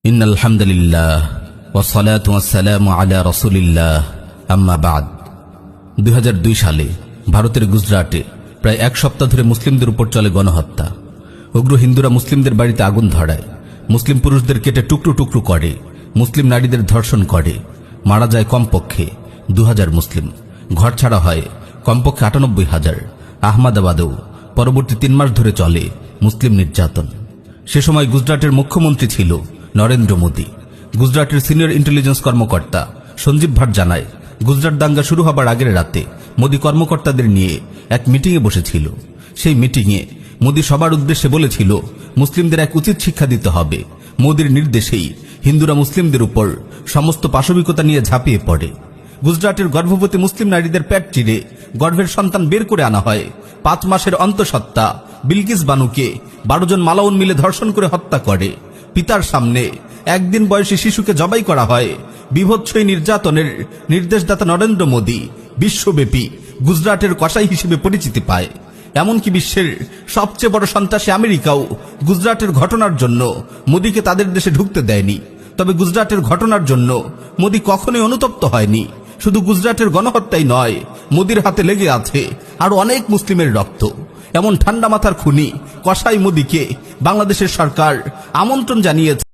ইন্নাল হামদুলিল্লাহ ওয়াসসালাতু ওয়াসসালামু আলা রাসূলিল্লাহ আম্মা বাদ। 2002 সালে ভারতের গুজরাটে প্রায় এক সপ্তাহ ধরে মুসলিমদের উপর চলে গণহত্যা। উগ্র হিন্দুরা মুসলিমদের বাড়িতে আগুন ধরায়, মুসলিম পুরুষদের কেটে টুকরো টুকরো করে, মুসলিম নারীদের ধর্ষণ করে। মারা যায় কমপক্ষে 2000 মুসলিম, ঘর ছাড়া হয় কমপক্ষে 98,000। আহমেদাবাদেও পরবর্তী 3 মাস ধরে চলে মুসলিম নির্যাতন। সে সময় গুজরাটের মুখ্যমন্ত্রী ছিল নরেন্দ্র মোদী। গুজরাটের সিনিয়র ইন্টেলিজেন্স কর্মকর্তা সঞ্জীব ভাট জানায়, গুজরাট দাঙ্গা শুরু হবার আগের রাতে মোদী কর্মকর্তাদের নিয়ে এক মিটিংয়ে বসেছিল। সেই মিটিংয়ে মোদী সবার উদ্দেশ্যে বলেছিল, মুসলিমদের এক উচিত শিক্ষা দিতে হবে। মোদীর নির্দেশেই হিন্দুরা মুসলিমদের উপর সমস্ত পাশবিকতা নিয়ে ঝাঁপিয়ে পড়ে। গুজরাটের গর্ভবতী মুসলিম নারীদের পেট চিরে গর্ভের সন্তান বের করে আনা হয়। 5 মাসের অন্তঃসত্ত্বা বিলকিস বানুকে 12 জন মালাউন মিলে ধর্ষণ করে হত্যা করে। পিতার সামনে একদিন বয়সী শিশুকে জবাই করা হয়। বিভৎস এই নির্যাতনের নির্দেশদাতা নরেন্দ্র মোদী বিশ্বব্যাপী গুজরাটের কসাই হিসেবে পরিচিতি পায়। এমনকি বিশ্বের সবচেয়ে বড় সন্ত্রাসী আমেরিকাও গুজরাটের ঘটনার জন্য মোদীকে তাদের দেশে ঢুকতে দেয়নি। তবে গুজরাটের ঘটনার জন্য মোদী কখনোই অনুতপ্ত হয়নি। শুধু গুজরাটের গণহত্যাই নয়, মোদীর হাতে লেগে আছে আরো অনেক মুসলিমের রক্ত। এমন ঠান্ডা মাথার খুনি কসাই মোদীকে বাংলাদেশের সরকার আমন্ত্রণ জানিয়েছে।